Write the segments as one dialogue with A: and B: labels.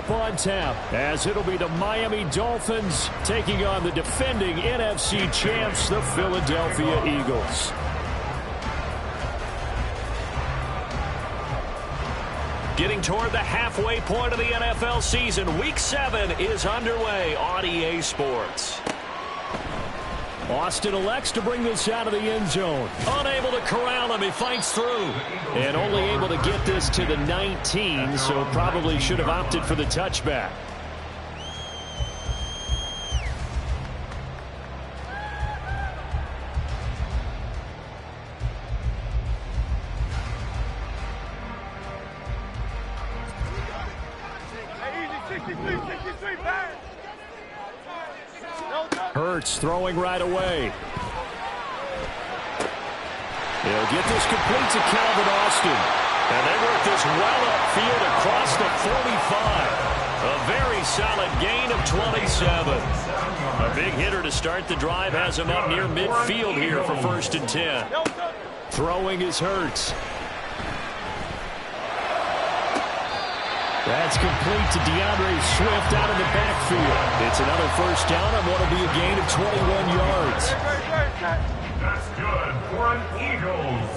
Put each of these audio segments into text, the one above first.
A: up on tap, as it'll be the Miami Dolphins taking on the defending NFC champs, the Philadelphia Eagles. Getting toward the halfway point of the NFL season, Week 7 is underway on EA Sports. Austin elects to bring this out of the end zone. Unable to corral him, he fights through. And only able to get this to the 19, so probably should have opted for the touchback. Hurts throwing right away. He'll get this complete to Calvin Austin. And they work this well upfield across the 45. A very solid gain of 27. A big hitter to start the drive has him up near midfield here for 1st and 10. Throwing is Hurts. That's complete to DeAndre Swift out of the backfield. It's another 1st down on what will be a gain of 21 yards.
B: That's good for an Eagles.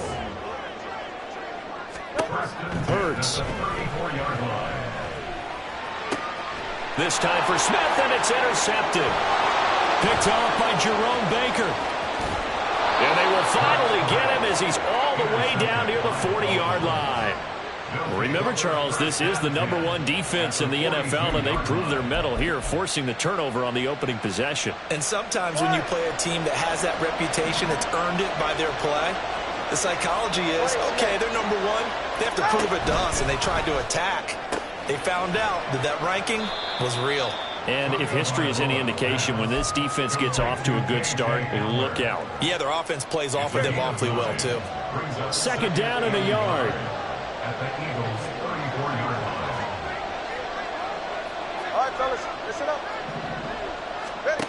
A: Hurts.
B: 34-yard line.
A: This time for Smith, and it's intercepted. Picked off by Jerome Baker. And they will finally get him as he's all the way down near the 40-yard line. Remember, Charles, this is the #1 defense in the NFL, and they prove their mettle here, forcing the turnover on the opening possession.
C: And sometimes when you play a team that has that reputation, it's earned it by their play. The psychology is, okay, they're #1. They have to prove it to us, and they tried to attack. They found out that that ranking was real.
A: And if history is any indication, when this defense gets off to a good start, look out.
C: Yeah, their offense plays off of them awfully well, too.
A: 2nd down and a yard.
B: At the Eagles' 34-yard line.
D: All right, fellas, listen up. Ready?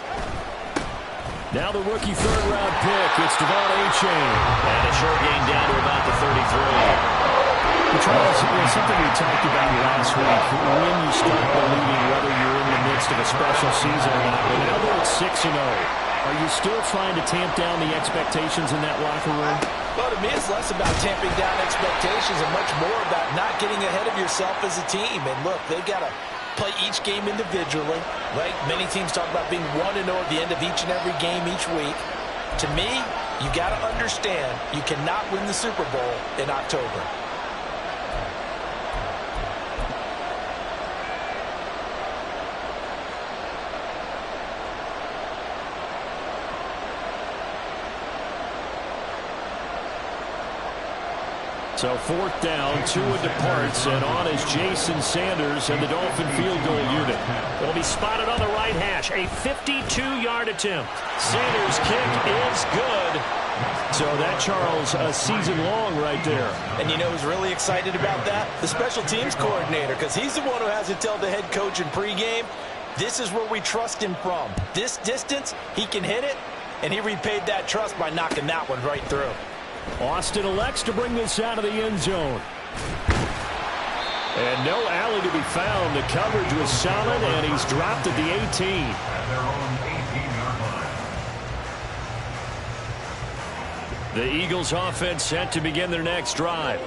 A: Now the rookie 3rd-round pick. It's Devon Achane. And a short gain down to about the 33. Charles, something we talked about last week, when you start believing whether you're in the midst of a special season or not, but now that it's 6-0, are you still trying to tamp down the expectations in that locker room?
C: Well, to me, it's less about tamping down expectations and much more about not getting ahead of yourself as a team. And look, they've got to play each game individually, right? Many teams talk about being 1-0 at the end of each and every game each week. To me, you got to understand you cannot win the Super Bowl in October.
A: So 4th down, Tua departs, and on is Jason Sanders and the Dolphin field goal unit. It'll be spotted on the right hash, a 52-yard attempt. Sanders' kick is good. So that, Charles, a season long right there.
C: And you know who's really excited about that? The special teams coordinator, because he's the one who has to tell the head coach in pregame, this is where we trust him from. This distance, he can hit it, and he repaid that trust by knocking that one right through.
A: Austin elects to bring this out of the end zone. And no alley to be found. The coverage was solid, and he's dropped at the 18.
B: At their own 18-yard line.
A: The Eagles offense set to begin their next drive.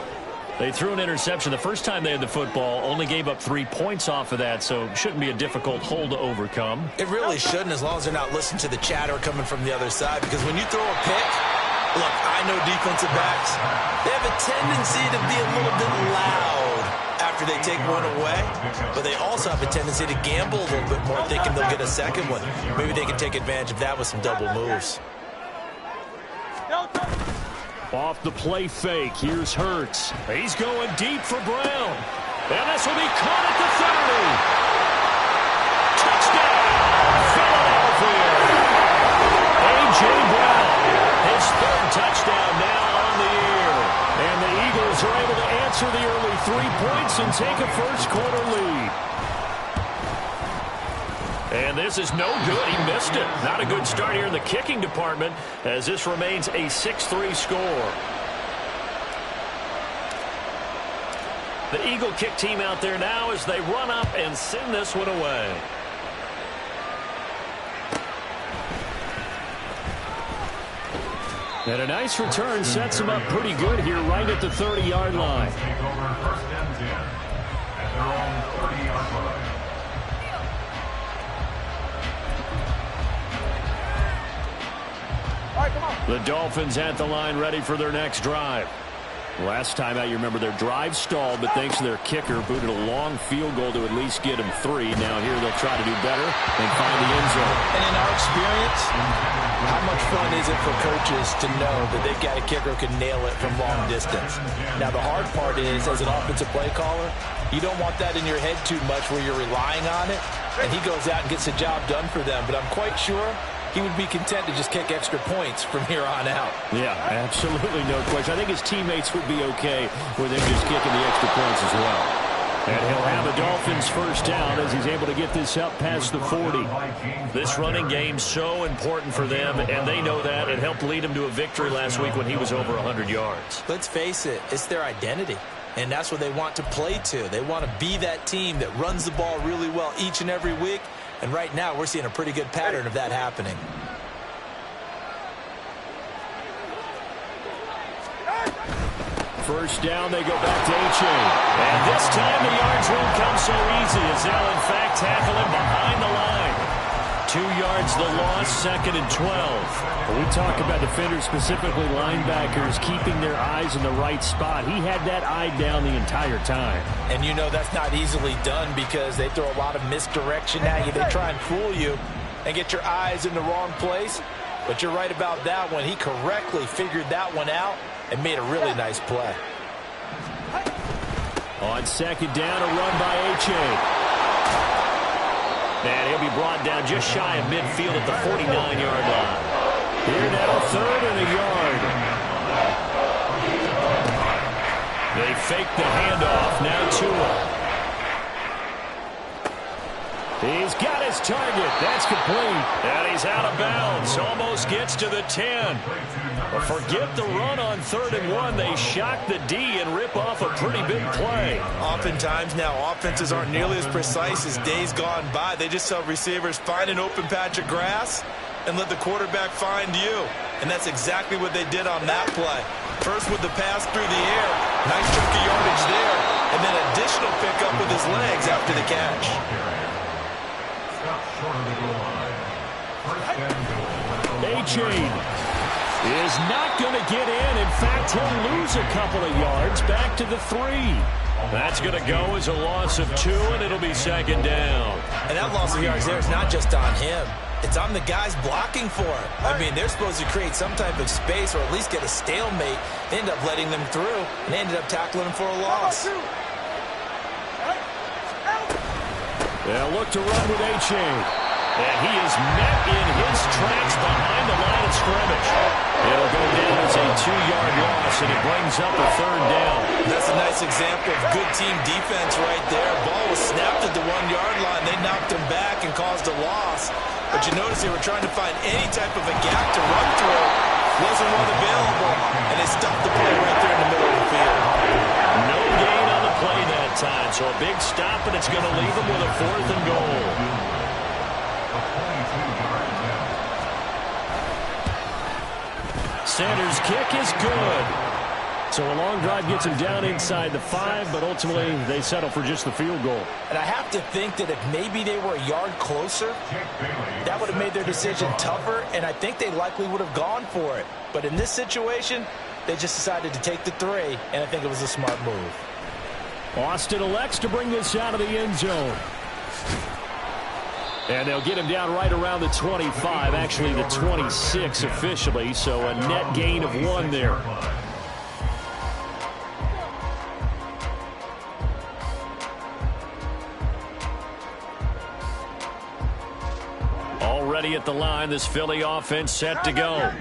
A: They threw an interception the first time they had the football, only gave up 3 points off of that, so shouldn't be a difficult hole to overcome.
C: It really shouldn't, as long as they're not listening to the chatter coming from the other side, because when you throw a pick, look, I know defensive backs, they have a tendency to be a little bit loud after they take one away, but they also have a tendency to gamble a little bit more, thinking they'll get a second one. Maybe they can take advantage of that with some double moves.
A: Off the play fake, here's Hurts. He's going deep for Brown. And this will be caught at the 30. Touchdown, Philadelphia. A.J. Brown, his 3rd touchdown now on the year. And the Eagles are able to answer the early 3 points and take a first-quarter lead. And this is no good. He missed it. Not a good start here in the kicking department, as this remains a 6-3 score. The Eagle kick team out there now as they run up and send this one away. And a nice return sets them up pretty good here right at the 30-yard line.
B: Take over first and 10 at their own 30-yard line.
D: All right, come on.
A: The Dolphins at the line ready for their next drive. Last time out, you remember their drive stalled, but thanks to their kicker, booted a long field goal to at least get them 3. Now here they'll try to do better and find the end zone.
C: And in our experience, how much fun is it for coaches to know that they've got a kicker who can nail it from long distance? Now, the hard part is, as an offensive play caller, you don't want that in your head too much where you're relying on it, and he goes out and gets the job done for them. But I'm quite sure he would be content to just kick extra points from here on out.
A: Yeah, absolutely no question. I think his teammates would be okay with him just kicking the extra points as well. And he'll have a Dolphins first down as he's able to get this up past the 40. This running game's so important for them, and they know that. It helped lead him to a victory last week when he was over 100 yards.
C: Let's face it, it's their identity, and that's what they want to play to. They want to be that team that runs the ball really well each and every week. And right now, we're seeing a pretty good pattern of that happening.
A: First down, they go back to A-Chain. And this time, the yards won't come so easy as they'll, in fact, tackle him behind the line. 2 yards the loss, 2nd and 12. We talk about defenders, specifically linebackers, keeping their eyes in the right spot. He had that eye down the entire time.
C: And you know that's not easily done because they throw a lot of misdirection at you. They try and fool you and get your eyes in the wrong place. But you're right about that one. He correctly figured that one out and made a really nice play.
A: On 2nd down, a run by A-Chain. And he'll be brought down just shy of midfield at the 49-yard line. Here now, 3rd and a yard. They fake the handoff. Now Tua. He's got his target. That's complete. And he's out of bounds. Almost gets to the 10. But forget the run on 3rd and 1. They shock the D and rip off a pretty big play.
C: Oftentimes now, offenses aren't nearly as precise as days gone by. They just tell receivers, find an open patch of grass and let the quarterback find you. And that's exactly what they did on that play. First with the pass through the air. Nice chunk of yardage there. And then additional pickup with his legs after the catch.
A: A-Chain is not going to get in. In fact, he'll lose a couple of yards back to the 3. That's going to go as a loss of 2, and it'll be 2nd down.
C: And that loss of yards there is not just on him. It's on the guys blocking for him. I mean, they're supposed to create some type of space or at least get a stalemate. They end up letting them through, and they ended up tackling him for a loss.
A: They'll look to run with A-Chain. And he is met in his tracks behind the line of scrimmage. It'll go down as a 2-yard loss, and it brings up a 3rd down.
C: That's a nice example of good team defense right there. Ball was snapped at the 1-yard line. They knocked him back and caused a loss. But you notice they were trying to find any type of a gap to run through. Wasn't one available, and they stopped the play right there in the middle of the field.
A: No gain on the play that time, so a big stop, and it's going to leave them with a 4th and goal. Sanders' kick is good. So a long drive gets him down inside the 5, but ultimately they settle for just the field goal.
C: And I have to think that if maybe they were a yard closer, that would have made their decision tougher, and I think they likely would have gone for it. But in this situation, they just decided to take the 3, and I think it was a smart move.
A: Austin elects to bring this out of the end zone. And they'll get him down right around the 25, actually the 26 officially, so a net gain of 1 there. Already at the line, this Philly offense set to go.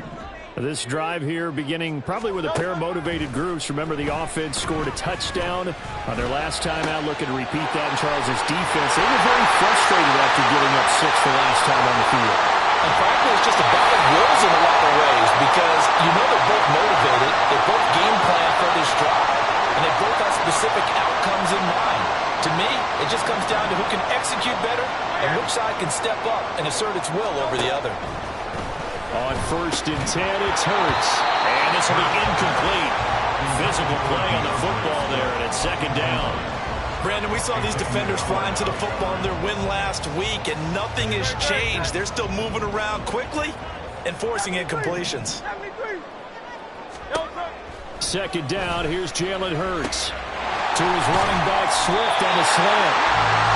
A: This drive here beginning probably with a pair of motivated groups. Remember, the offense scored a touchdown on their last time out, looking to repeat that in Charles' defense. They were very frustrated after giving up 6 the last time on the field.
C: And frankly, it's just a battle of wills in a lot of ways because you know they're both motivated. They both game plan for this drive. and they both have specific outcomes in mind. To me, it just comes down to who can execute better and which side can step up and assert its will over the other.
A: On 1st and 10, it's Hurts. And this will be incomplete. Physical play on the football there, and it's 2nd down.
C: Brandon, we saw these defenders flying to the football in their win last week, and nothing has changed. They're still moving around quickly and forcing incompletions.
A: 2nd down, here's Jalen Hurts. To his running back, Swift on the slant.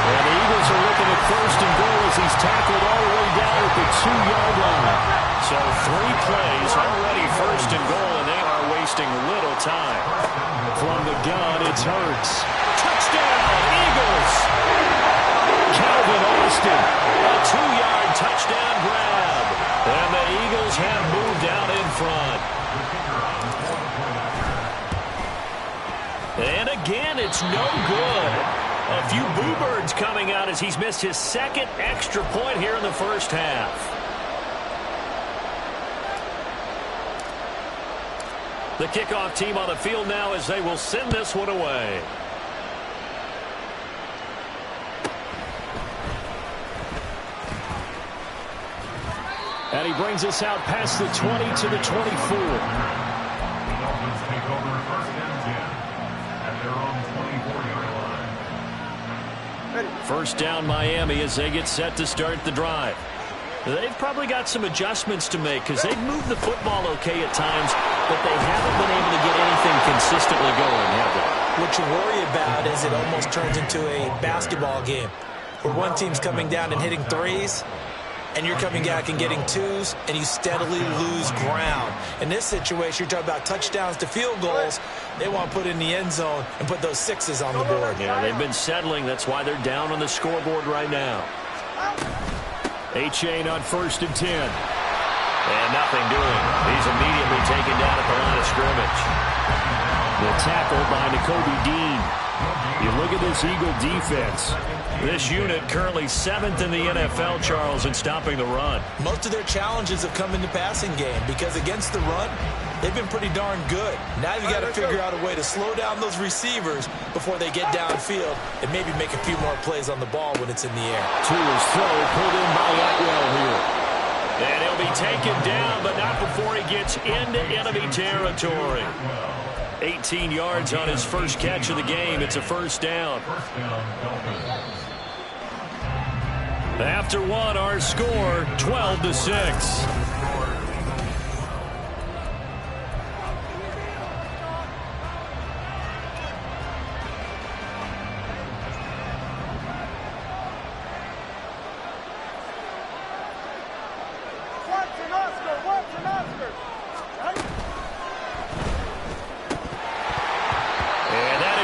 A: And the Eagles are looking at 1st and goal as he's tackled all the way down at the 2-yard line. So 3 plays already 1st and goal, and they are wasting little time. From the gun, it's Hurts. Touchdown, Eagles! Calvin Austin, a 2-yard touchdown grab. And the Eagles have moved out in front. And again, it's no good. A few boo birds coming out as he's missed his 2nd extra point here in the 1st half. The kickoff team on the field now as they will send this one away. And he brings us out past the 20 to the 24.
B: The Dolphins take over 1st and 10 at their own 24-yard line.
A: 1st down Miami as they get set to start the drive. They've probably got some adjustments to make because they've moved the football okay at times, but they haven't been able to get anything consistently going, have they?
C: What you worry about is it almost turns into a basketball game where one team's coming down and hitting threes, and you're coming back and getting twos, and you steadily lose ground. In this situation, you're talking about touchdowns to field goals. They want to put in the end zone and put those 6s on the board.
A: Yeah, they've been settling. That's why they're down on the scoreboard right now. A-Chain on 1st and 10. And nothing doing. He's immediately taken down at the line of scrimmage. The tackle by Nakobe Dean. You look at this Eagle defense. This unit currently 7th in the NFL, Charles, in stopping the run.
C: Most of their challenges have come in the passing game because against the run, they've been pretty darn good. Now you've got to figure out a way to slow down those receivers before they get downfield and maybe make a few more plays on the ball when it's in the air.
A: To his throw, pulled in by Atwell here. And he'll be taken down, but not before he gets into enemy territory. 18 yards on his first catch of the game. It's a 1st down. After 1, our score, 12-6.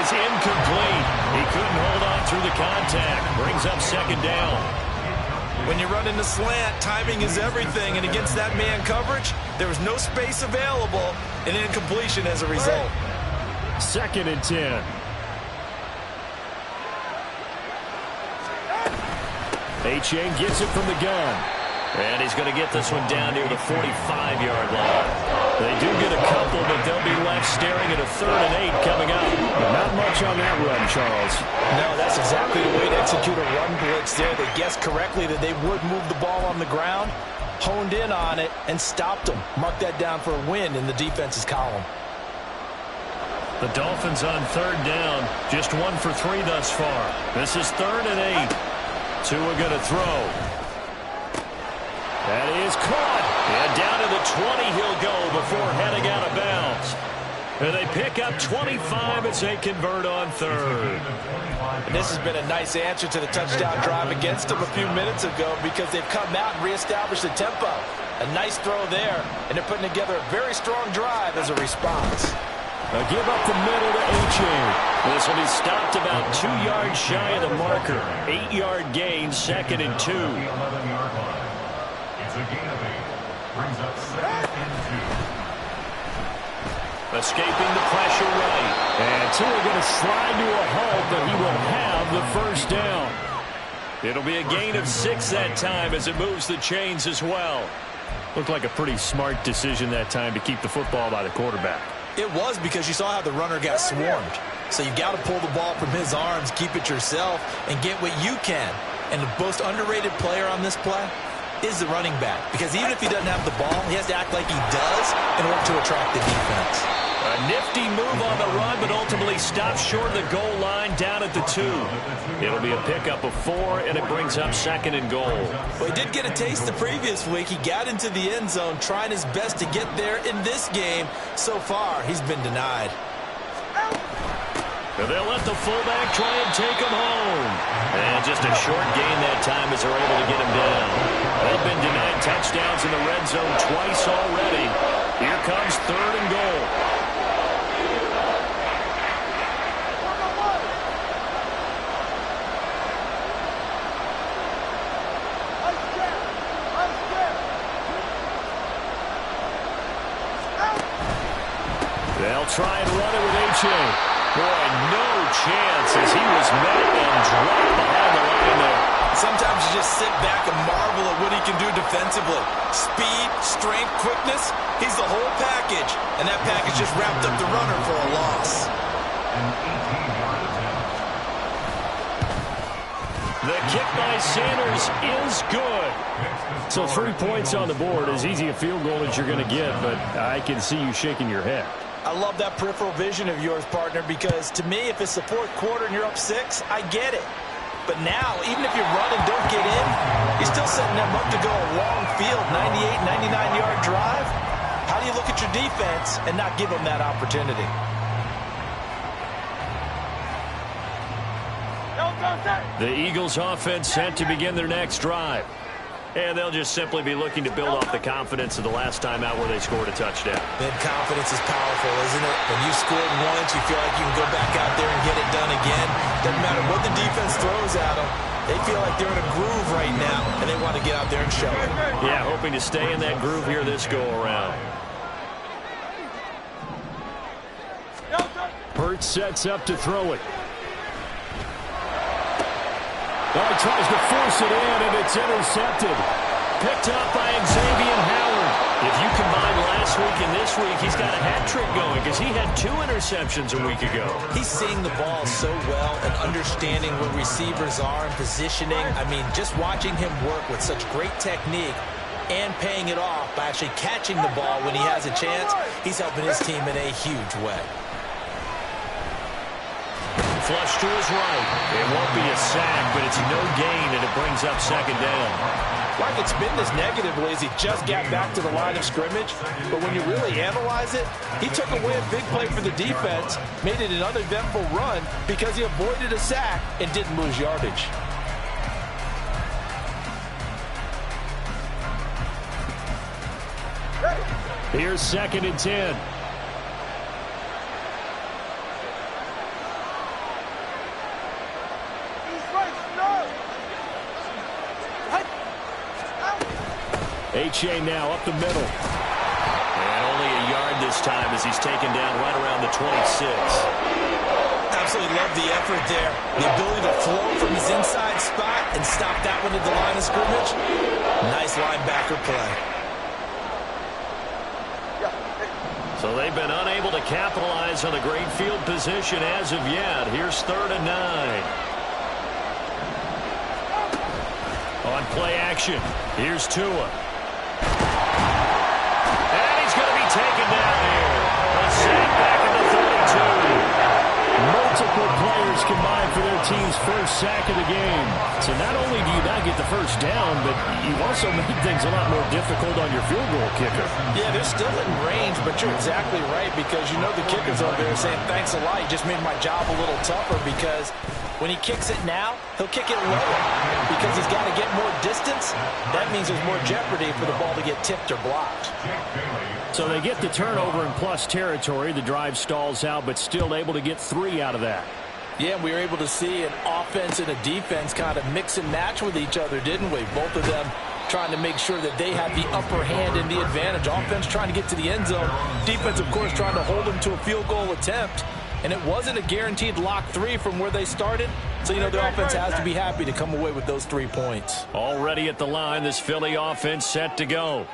A: Incomplete. He couldn't hold on through the contact. Brings up 2nd down.
C: When you run in the slant, timing is everything, and against that man coverage, there was no space available, and incompletion as a result.
A: 2nd and 10. A-Chain gets it from the gun. And he's going to get this one down near the 45-yard line. They do get a couple, but they'll be left staring at a 3rd and 8 coming up. Not much on that run, Charles.
C: No, that's exactly the way to execute a run blitz there. They guessed correctly that they would move the ball on the ground, honed in on it, and stopped them. Mark that down for a win in the defense's column.
A: The Dolphins on 3rd down. Just 1 for 3 thus far. This is 3rd and 8. Tua going to throw. That is caught. And down to the 20 he'll go before heading out of bounds. And they pick up 25 as they convert on 3rd.
C: And this has been a nice answer to the touchdown drive against them a few minutes ago because they've come out and reestablished the tempo. A nice throw there, and they're putting together a very strong drive as a response.
A: A give up the middle to A-Chain. This will be stopped about 2 yards shy of the marker. 8-yard gain, 2nd and 2.
B: It's a gain of 8. Brings up 2nd and 2.
A: Escaping the pressure right. And Tua going to slide to a halt, but he will have the 1st down. It'll be a gain of 6 that time as it moves the chains as well. Looked like a pretty smart decision that time to keep the football by the quarterback.
C: It was because you saw how the runner got swarmed. So you got to pull the ball from his arms, keep it yourself, and get what you can. And the most underrated player on this play is the running back. Because even if he doesn't have the ball, he has to act like he does in order to attract the defense.
A: A nifty move on the run, but ultimately stops short of the goal line down at the 2. It'll be a pickup of 4, and it brings up 2nd and goal.
C: Well, he did get a taste the previous week. He got into the end zone, trying his best to get there in this game. So far, he's been denied.
A: And they'll let the fullback try and take him home. And just a short gain that time as they're able to get him down. They've been denied touchdowns in the red zone twice already. Here comes 3rd and goal. They'll try and run it with H.A. Boy, no chance as he was met and dropped behind the line there.
C: Sometimes you just sit back and marvel at what he can do defensively. Speed, strength, quickness, he's the whole package. And that package just wrapped up the runner for a loss.
A: The kick by Sanders is good. So 3 points on the board, as easy a field goal as you're going to get, but I can see you shaking your head.
C: I love that peripheral vision of yours, partner, because to me, if it's the 4th quarter and you're up 6, I get it. But now, even if you run and don't get in, you're still setting them up to go a long field, 98, 99-yard drive. How do you look at your defense and not give them that opportunity?
A: The Eagles offense set to begin their next drive. And they'll just simply be looking to build off the confidence of the last time out where they scored a touchdown.
C: Then confidence is powerful, isn't it? When you scored once, you feel like you can go back out there and get it done again. Doesn't matter what the defense throws at them. They feel like they're in a groove right now, and they want to get out there and show it.
A: Yeah, hoping to stay in that groove here this go-around. Hurts sets up to throw it. Well, he tries to force it in, and it's intercepted. Picked up by Xavier Howard. If you combine last week and this week, he's got a hat trick going because he had 2 interceptions a week ago.
C: He's seeing the ball so well and understanding where receivers are and positioning. I mean, just watching him work with such great technique and paying it off by actually catching the ball when he has a chance, he's helping his team in a huge way.
A: Flush to his right. It won't be a sack, but it's no gain, and it brings up 2nd down.
C: Like it's been this negatively as he just got back to the line of scrimmage, but when you really analyze it, he took away a big play for the defense, made it an uneventful run because he avoided a sack and didn't lose yardage.
A: Here's 2nd and 10. H.A. now up the middle. And only a yard this time as he's taken down right around the 26.
C: Absolutely love the effort there. The ability to flow from his inside spot and stop that one at the line of scrimmage. Nice linebacker play.
A: So they've been unable to capitalize on the great field position as of yet. Here's 3rd and 9. On play action, here's Tua. And he's going to be taken down here. A sack back at the 32. Multiple players combined for their team's first sack of the game. So not only do you not get the first down, but you also made things a lot more difficult on your field goal kicker.
C: Yeah, they're still in range, but you're exactly right because you know the kicker's over there saying, thanks a lot, you just made my job a little tougher because when he kicks it now, he'll kick it lower because he's got to get more distance. That means there's more jeopardy for the ball to get tipped or blocked.
A: So they get the turnover in plus territory. The drive stalls out, but still able to get 3 out of that.
C: Yeah, we were able to see an offense and a defense kind of mix and match with each other, didn't we? Both of them trying to make sure that they have the upper hand and the advantage. Offense trying to get to the end zone. Defense, of course, trying to hold them to a field goal attempt. And it wasn't a guaranteed lock 3 from where they started. So, you know, the offense has to be happy to come away with those 3 points.
A: Already at the line, this Philly offense set to go.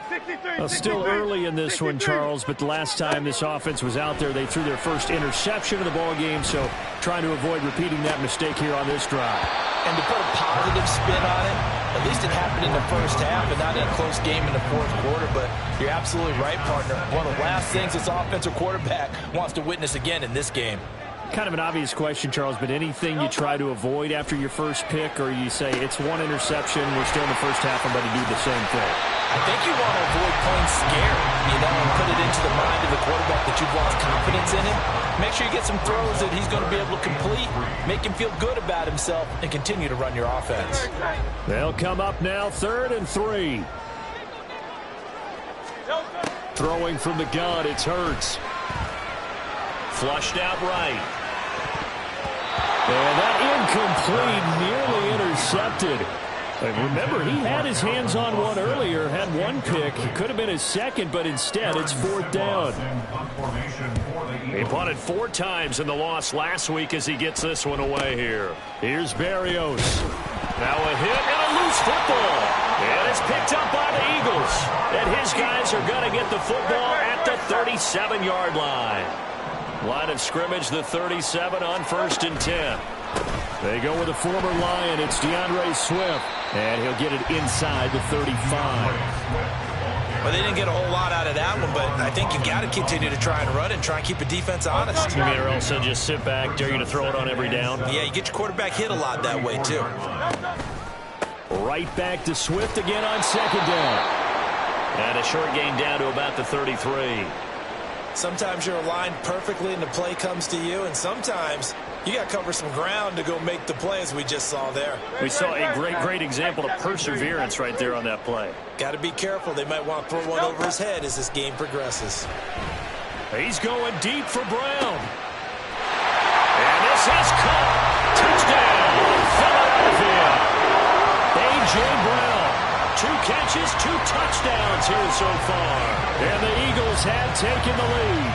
A: Well, still early in this one, Charles, but the last time this offense was out there, they threw their first interception of the ball game, so trying to avoid repeating that mistake here on this drive.
C: And to put a positive spin on it, at least it happened in the first half and not in a close game in the fourth quarter. But you're absolutely right, partner. One of the last things this offensive quarterback wants to witness again in this game.
A: Kind of an obvious question, Charles, but anything you try to avoid after your first pick, or you say it's one interception, we're still in the first half, I'm going to do the same thing?
C: I think you want to avoid playing scared, you know, and put it into the mind of the quarterback that you've lost confidence in him. Make sure you get some throws that he's going to be able to complete, make him feel good about himself, and continue to run your offense.
A: They'll come up now, 3rd and 3. Throwing from the gun, it's Hurts. Flushed out right. And that incomplete, nearly intercepted. Remember, he had his hands on one earlier, had one pick. It could have been his second, but instead it's 4th down. He punted 4 times in the loss last week as he gets this one away here. Here's Berrios. Now a hit and a loose football. And it's picked up by the Eagles. And his guys are going to get the football at the 37-yard line. Line of scrimmage, the 37 on 1st and 10. They go with a former Lion. It's DeAndre Swift. And he'll get it inside the 35.
C: Well, they didn't get a whole lot out of that one, but I think you've got to continue to try and run and try and keep the defense honest.
A: You mean, or else they'll just sit back, dare you to throw it on every down?
C: Yeah, you get your quarterback hit a lot that way, too.
A: Right back to Swift again on 2nd down. And a short gain down to about the 33.
C: Sometimes you're aligned perfectly and the play comes to you, and sometimes you got to cover some ground to go make the play, as we just saw there.
A: We saw a great example of perseverance right there on that play.
C: Got to be careful. They might want to throw one over his head as this game progresses.
A: He's going deep for Brown. And this is caught. Touchdown, Philadelphia. A.J. Brown. 2 catches, 2 touchdowns here so far. And the Eagles have taken the lead.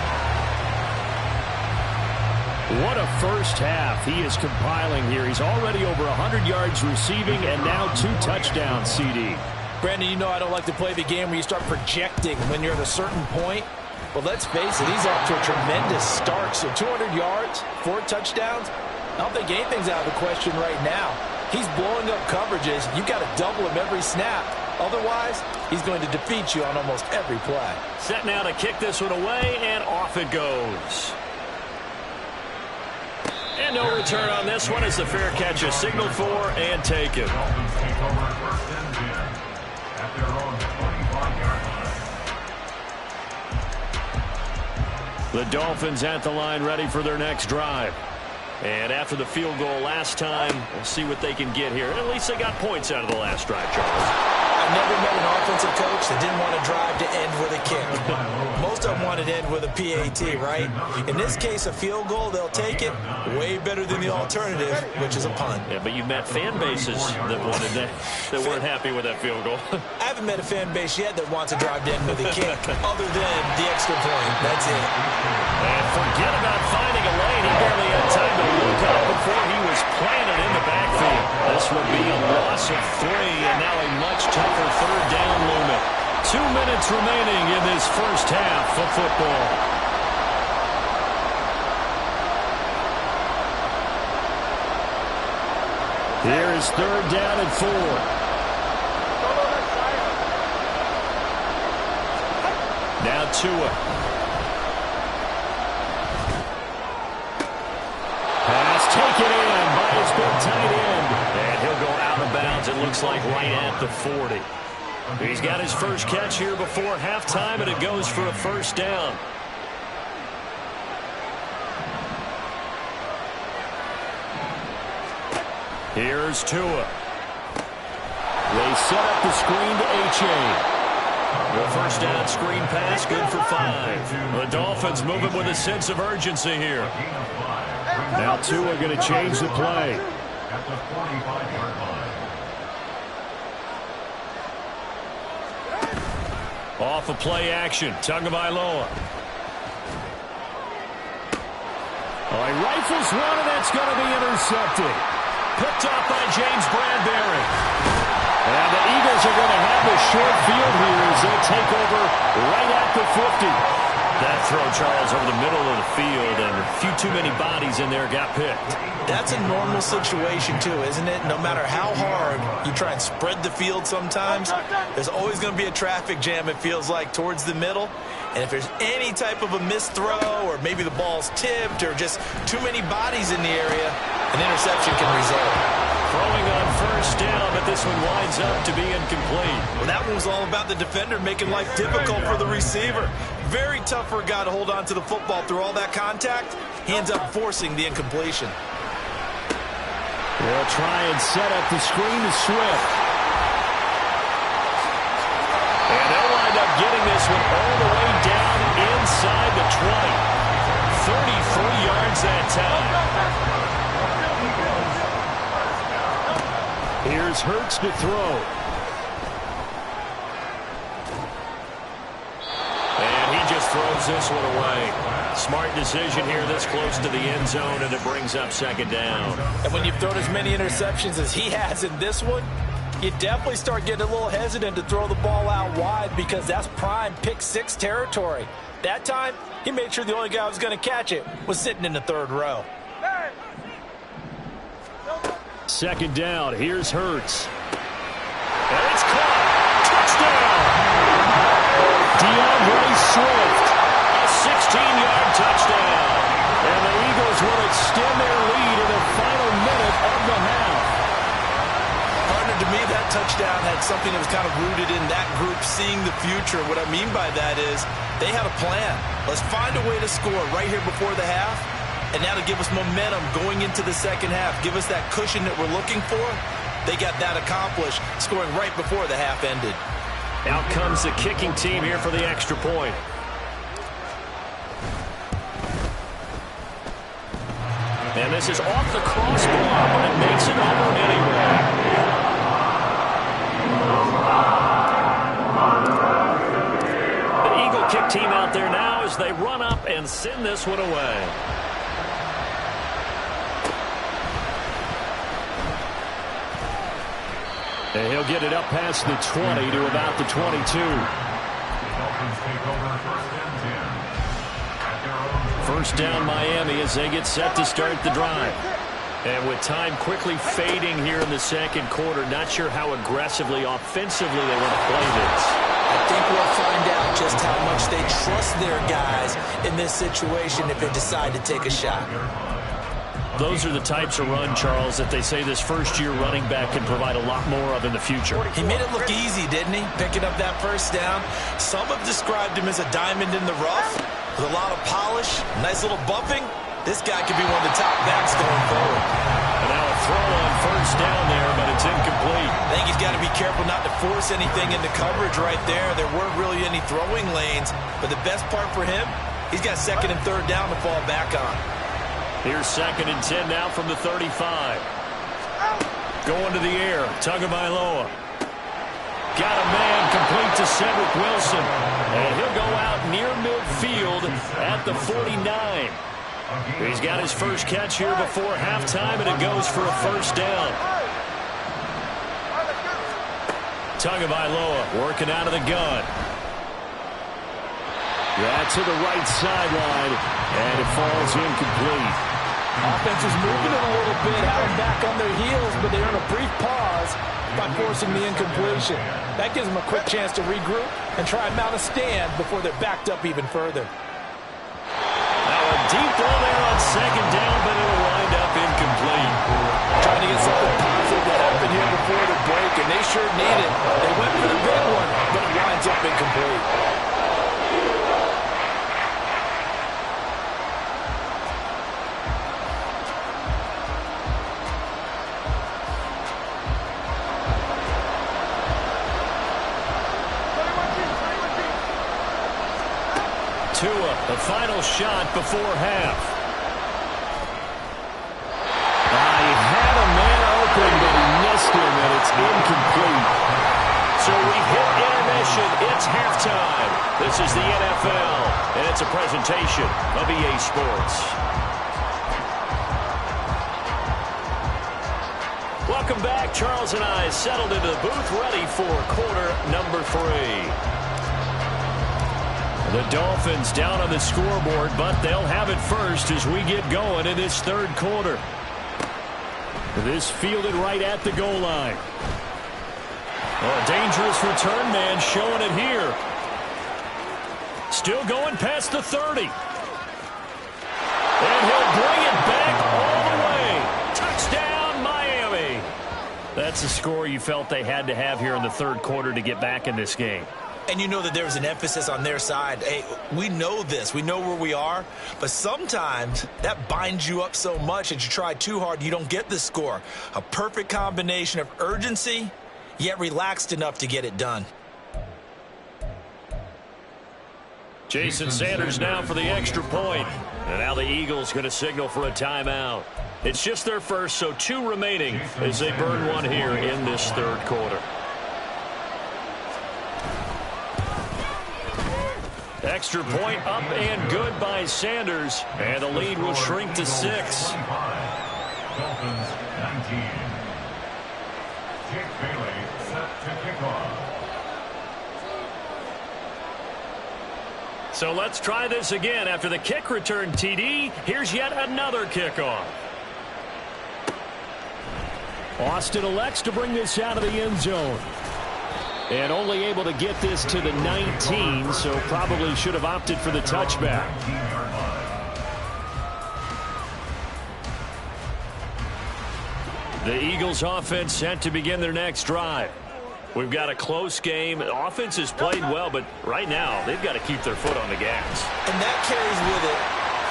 A: What a first half he is compiling here. He's already over 100 yards receiving and now 2 touchdowns, CD.
C: Brandon, you know I don't like to play the game where you start projecting when you're at a certain point. But let's face it, he's off to a tremendous start. So 200 yards, 4 touchdowns. I don't think anything's out of the question right now. He's blowing up coverages. You've got to double him every snap. Otherwise, he's going to defeat you on almost every play.
A: Set now to kick this one away, and off it goes. And no return on this one as the fair catch is signaled for and taken. The Dolphins at the line ready for their next drive. And after the field goal last time, we'll see what they can get here. At least they got points out of the last drive, Charles.
C: I've never met an offensive coach that didn't want to drive to end with a kick. Most of them wanted to end with a PAT, right? In this case, a field goal, they'll take it. Way better than the alternative, which is a punt.
A: Yeah, but you've met fan bases that wanted that weren't happy with that field goal.
C: I haven't met a fan base yet that wants to drive to end with a kick, other than the extra point. That's it.
A: And forget about finding a lane. He barely had time to look up before he was planted in the backfield. This would be a loss of 3, and now a much tougher 3rd down looming. 2 minutes remaining in this first half of football. Here is 3rd down and 4. Now Tua. Pass taken in by his big tight end. And he'll go out of bounds, it looks like, right at the 40. He's got his first catch here before halftime, and it goes for a 1st down. Here's Tua. They set up the screen to H.A. The 1st down screen pass, good for 5. The Dolphins moving with a sense of urgency here. Now Tua going to change the play.
B: At the 45-yard line.
A: Off of play action, Tagovailoa. Oh, he rifles one, and that's going to be intercepted. picked off by James Bradbury. And the Eagles are going to have a short field here as they'll take over right at the 50. That throw, Charles, over the middle of the field, and a few too many bodies in there got picked.
C: That's a normal situation, too, isn't it? No matter how hard you try and spread the field sometimes, there's always going to be a traffic jam, it feels like, towards the middle. And if there's any type of a missed throw, or maybe the ball's tipped, or just too many bodies in the area, an interception can result.
A: Throwing on first down, but this one winds up to be incomplete.
C: Well, that one was all about the defender making life difficult for the receiver. Very tough for a guy to hold on to the football through all that contact. He ends up forcing the incompletion.
A: They'll try and set up the screen to Swift. And they'll wind up getting this one all the way down inside the 20. 33 yards that time. Here's Hurts to throw. And he just throws this one away. Smart decision here this close to the end zone, and it brings up second down.
C: And when you've thrown as many interceptions as he has in this one, you definitely start getting a little hesitant to throw the ball out wide because that's prime pick six territory. That time, he made sure the only guy who was going to catch it was sitting in the third row.
A: Second down, here's Hurts. And it's caught. Touchdown! DeAndre Swift, a 16-yard touchdown. And the Eagles will extend their lead in the final minute of the half.
C: Partner, to me, that touchdown had something that was kind of rooted in that group seeing the future. What I mean by that is they had a plan. Let's find a way to score right here before the half. And now to give us momentum going into the second half, give us that cushion that we're looking for, they got that accomplished, scoring right before the half ended.
A: Out comes the kicking team here for the extra point. And this is off the crossbar, but it makes it over anyway. The Eagle kick team out there now as they run up and send this one away. And he'll get it up past the 20 to about the 22. First down Miami as they get set to start the drive. And with time quickly fading here in the second quarter, not sure how aggressively, offensively they want to play this.
C: I think we'll find out just how much they trust their guys in this situation if they decide to take a shot.
A: Those are the types of run, Charles, that they say this first-year running back can provide a lot more of in the future.
C: He made it look easy, didn't he? Picking up that first down. Some have described him as a diamond in the rough with a lot of polish, nice little bumping. This guy could be one of the top backs going forward.
A: And now a throw on first down there, but it's incomplete.
C: I think he's got to be careful not to force anything into coverage right there. There weren't really any throwing lanes, but the best part for him, he's got second and third down to fall back on.
A: Here's second and 10 now from the 35. Going to the air, Tagovailoa. Got a man complete to Cedric Wilson. And he'll go out near midfield at the 49. He's got his first catch here before halftime, and it goes for a first down. Tagovailoa working out of the gun. Yeah, to the right sideline, and it falls incomplete.
E: Offense is moving it a little bit, having back on their heels, but they earn a brief pause by forcing the incompletion. That gives them a quick chance to regroup and try and mount a stand before they're backed up even further.
A: Now a deep ball there on second down, but it'll wind up incomplete.
E: Trying to get something positive to happen here before the break, and they sure need it. They went for the big one, but it winds up incomplete.
A: Tua, the final shot before half. He had a man open, but he missed him, and it's incomplete. So we hit intermission. It's halftime. This is the NFL, and it's a presentation of EA Sports. Welcome back. Charles and I settled into the booth, ready for quarter number 3. The Dolphins down on the scoreboard, but they'll have it first as we get going in this third quarter. This fielded right at the goal line. Oh, a dangerous return man showing it here. Still going past the 30. And he'll bring it back all the way. Touchdown, Miami. That's the score you felt they had to have here in the third quarter to get back in this game.
C: And you know that there's an emphasis on their side. Hey, we know this. We know where we are. But sometimes that binds you up so much that you try too hard, you don't get the score. A perfect combination of urgency, yet relaxed enough to get it done.
A: Jason Sanders now for the extra point. And now the Eagles going to signal for a timeout. It's just their first, so 2 remaining as they burn one here in this third quarter. Extra point up and good by Sanders. And the lead will shrink to 6.
B: Dolphins 19. Jake Bailey set to kick off.
A: So let's try this again. After the kick return TD, here's yet another kickoff. Austin elects to bring this out of the end zone. And only able to get this to the 19, so probably should have opted for the touchback. The Eagles offense set to begin their next drive. We've got a close game. The offense has played well, but right now they've got to keep their foot on the gas.
C: And that carries with it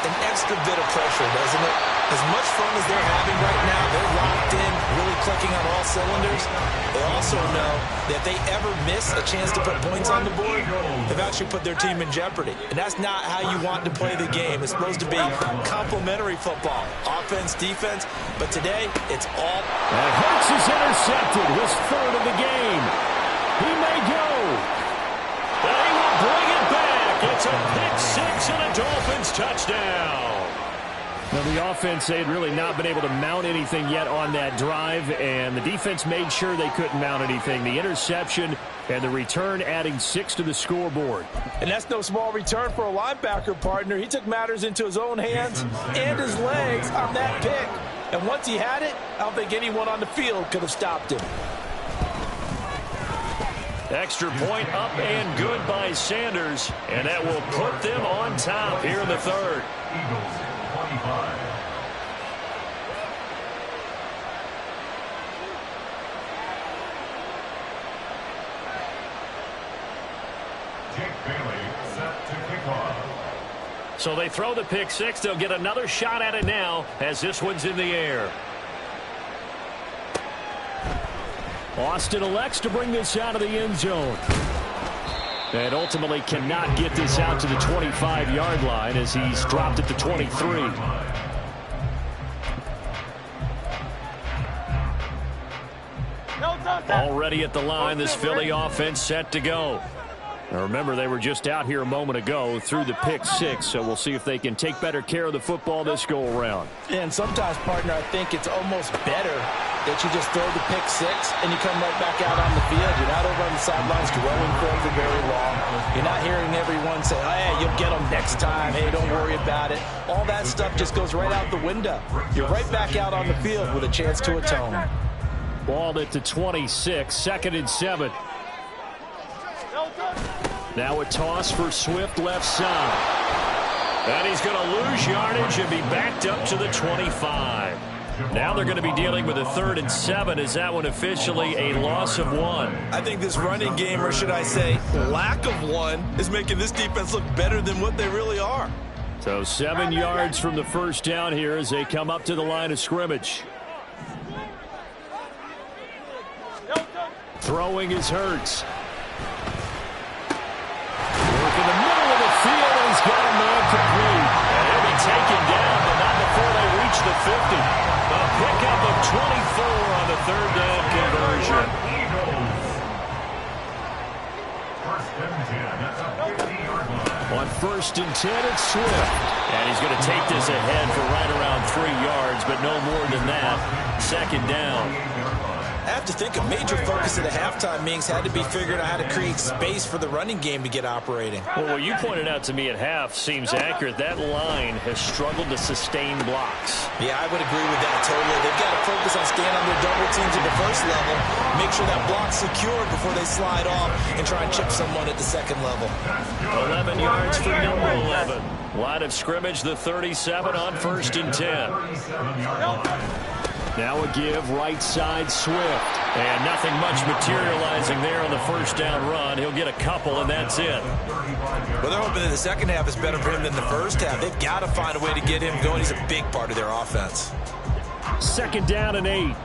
C: an extra bit of pressure, doesn't it? As much fun as they're having right now, they're locked in, really clicking on all cylinders. They also know that if they ever miss a chance to put points on the board, they've actually put their team in jeopardy. And that's not how you want to play the game. It's supposed to be complementary football, offense, defense. But today, it's all.
A: And Hurts is intercepted, his 3rd of the game. He may go. They will bring it back. It's a pick 6 and a Dolphins touchdown. Now, the offense, they had really not been able to mount anything yet on that drive, and the defense made sure they couldn't mount anything. The interception and the return adding 6 to the scoreboard.
E: And that's no small return for a linebacker partner. He took matters into his own hands and his legs on that pick. And once he had it, I don't think anyone on the field could have stopped him.
A: Extra point up and good by Sanders, and that will put them on top here in the third.
B: Eagles 25. Jake Bailey set to kick off.
A: So they throw the pick 6. They'll get another shot at it now as this one's in the air. Austin elects to bring this out of the end zone. And ultimately cannot get this out to the 25-yard line as he's dropped at the 23. Already at the line, this Philly offense set to go. Now remember, they were just out here a moment ago through the pick 6, so we'll see if they can take better care of the football this go-around.
E: And sometimes, partner, I think it's almost better that you just throw the pick 6 and you come right back out on the field. You're not over on the sidelines dwelling for very long. You're not hearing everyone say, oh, hey, you'll get them next time. Hey, don't worry about it. All that stuff just goes right out the window. You're right back out on the field with a chance to atone.
A: Balled at the 26, 2nd and 7. Now a toss for Swift left side. And he's going to lose yardage and be backed up to the 25. Now they're going to be dealing with a 3rd and 7. Is that one officially a loss of 1?
C: I think this running game, or should I say lack of one, is making this defense look better than what they really are.
A: So 7 yards from the first down here as they come up to the line of scrimmage. Throwing is Hurts. Work in the middle of the field, and he's got a man complete. And he'll be taken down, but not before they reach the 50. A pickup of 24 on the 3rd down conversion.
B: First and 10. That's a 50-yard line.
A: On 1st and 10, it's Swift. And he's going to take this ahead for right around 3 yards, but no more than that. Second down.
C: I have to think a major focus at the halftime meetings had to be figuring out how to create space for the running game to get operating.
A: Well, what you pointed out to me at half seems accurate. That line has struggled to sustain blocks.
C: Yeah, I would agree with that totally. They've got to focus on staying on their double teams at the first level, make sure that block's secured before they slide off and try and chip someone at the second level.
A: 11 yards for number 11. Line of scrimmage, the 37 on 1st and 10. Now a give, right side, Swift. And nothing much materializing there on the first down run. He'll get a couple, and that's it.
C: Well, they're hoping that the second half is better for him than the first half. They've got to find a way to get him going. He's a big part of their offense.
A: Second down and 8.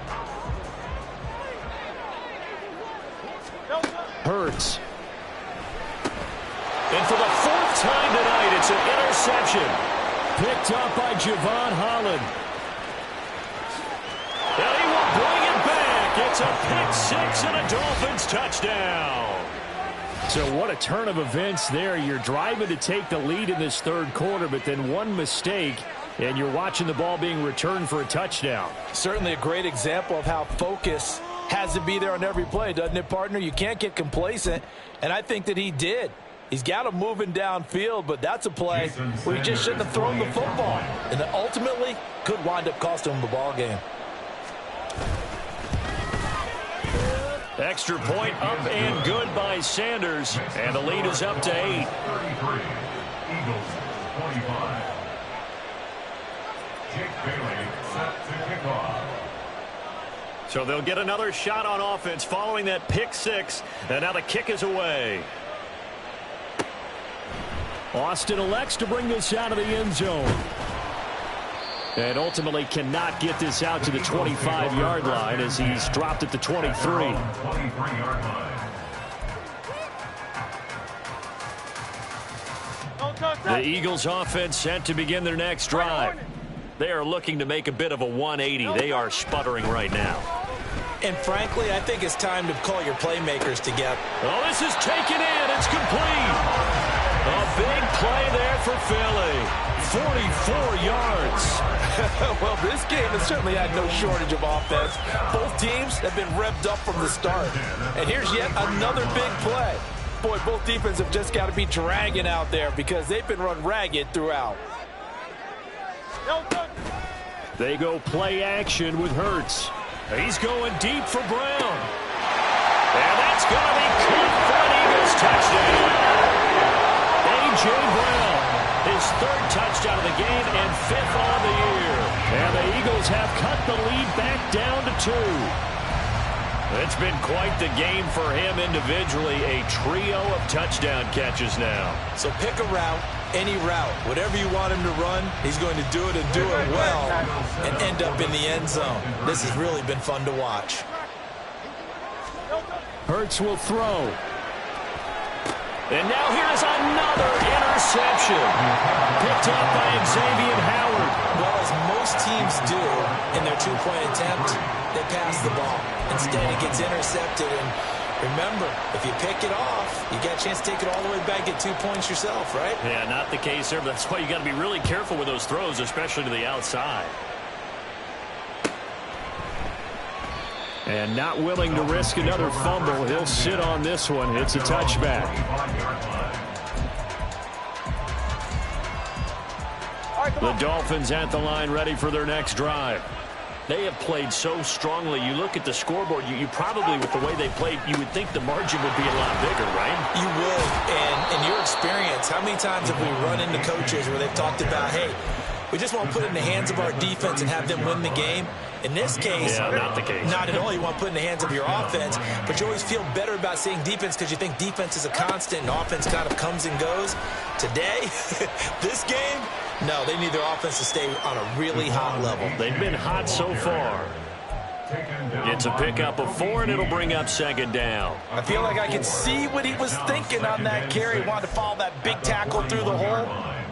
A: Hurts. And for the 4th time tonight, it's an interception. Picked up by Javon Holland. And he will bring it back. It's a pick-6 and a Dolphins touchdown. So what a turn of events there. You're driving to take the lead in this third quarter, but then one mistake, and you're watching the ball being returned for a touchdown.
E: Certainly a great example of how focus has to be there on every play, doesn't it, partner? You can't get complacent, and I think that he did. He's got him moving downfield, but that's a play where he just shouldn't have thrown the football. And ultimately could wind up costing him the ball game.
A: Extra point up and good by Sanders. And the lead is up to 8.
B: 33. Eagles 25. Jake Bailey set to kick off.
A: So they'll get another shot on offense following that pick-6. And now the kick is away. Austin elects to bring this out of the end zone. And ultimately cannot get this out to the 25-yard line as he's dropped at the 23.
B: 23-yard line.
A: The Eagles offense set to begin their next drive. They are looking to make a bit of a 180. They are sputtering right now.
C: And frankly, I think it's time to call your playmakers together.
A: Oh, this is taken in. It's complete. A big play there for Philly. 44 yards.
E: Well, this game has certainly had no shortage of offense. Both teams have been revved up from the start. And here's yet another big play. Boy, both defenses have just got to be dragging out there because they've been run ragged throughout.
A: They go play action with Hurts. He's going deep for Brown. And that's going to be caught for an Eagles touchdown. A.J. Brown, his 3rd touchdown of the game and 5th on the year. And the Eagles have cut the lead back down to 2. It's been quite the game for him individually. A trio of touchdown catches now.
C: So pick a route, any route. Whatever you want him to run, he's going to do it and do it well and end up in the end zone. This has really been fun to watch.
A: Hurts will throw. And now here's another interception. Picked up by Xavier Howard.
C: Well, as most teams do in their 2-point attempt, they pass the ball. Instead, it gets intercepted. And remember, if you pick it off, you got a chance to take it all the way back, get 2 points yourself, right?
A: Yeah, not the case there. But that's why you got to be really careful with those throws, especially to the outside. And not willing to risk another fumble. He'll sit on this one. It's a touchback. The Dolphins at the line ready for their next drive. They have played so strongly. You look at the scoreboard, you probably, with the way they played, you would think the margin would be a lot bigger, right?
C: You would. And in your experience, how many times have we run into coaches where they've talked about, hey, we just want to put it in the hands of our defense and have them win the game? In this case,
A: yeah, not the case.
C: Not at all. You want to put it in the hands of your offense, but you always feel better about saying defense because you think defense is a constant and offense kind of comes and goes. Today, this game, no, they need their offense to stay on a really hot level.
A: They've been hot so far. It's a pickup of 4, and it'll bring up 2nd down.
E: I feel like I can see what he was thinking on that carry. He wanted to follow that big tackle through the hole.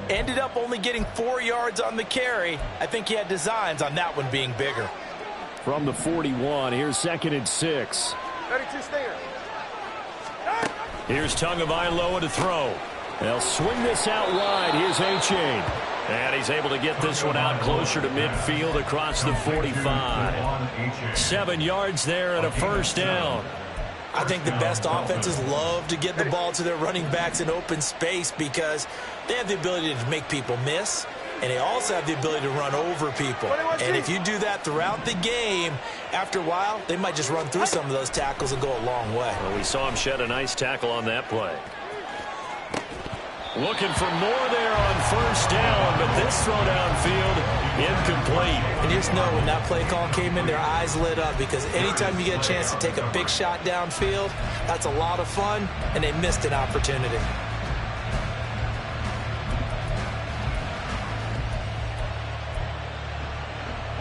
E: Ended up only getting 4 yards on the carry. I think he had designs on that one being bigger.
A: From the 41, here's 2nd and 6.
D: 32 stinger.
A: Here's Tagovailoa to throw. They'll swing this out wide. Here's A-Chain. And he's able to get this one out closer to midfield across the 45. 7 yards there and a first down.
C: I think the best offenses love to get the ball to their running backs in open space because they have the ability to make people miss, and they also have the ability to run over people. And if you do that throughout the game, after a while, they might just run through some of those tackles and go a long way.
A: Well, we saw him shed a nice tackle on that play. Looking for more there on first down, but this throw downfield, incomplete.
C: And you just know when that play call came in, their eyes lit up because anytime you get a chance to take a big shot downfield, that's a lot of fun, and they missed an opportunity.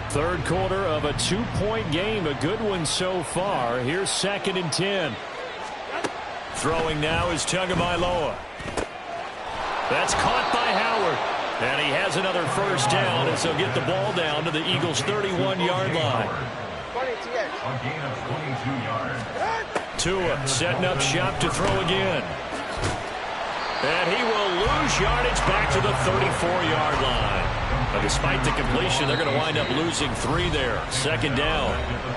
A: Third quarter of a 2-point game, a good one so far. Here's 2nd and 10. Throwing now is Tagovailoa. That's caught by Howard. And he has another first down as he'll get the ball down to the Eagles' 31-yard line.
B: A gain of 22 yards.
A: Tua setting up shop to throw again. And he will lose yardage back to the 34-yard line. But despite the completion, they're going to wind up losing 3 there. 2nd down.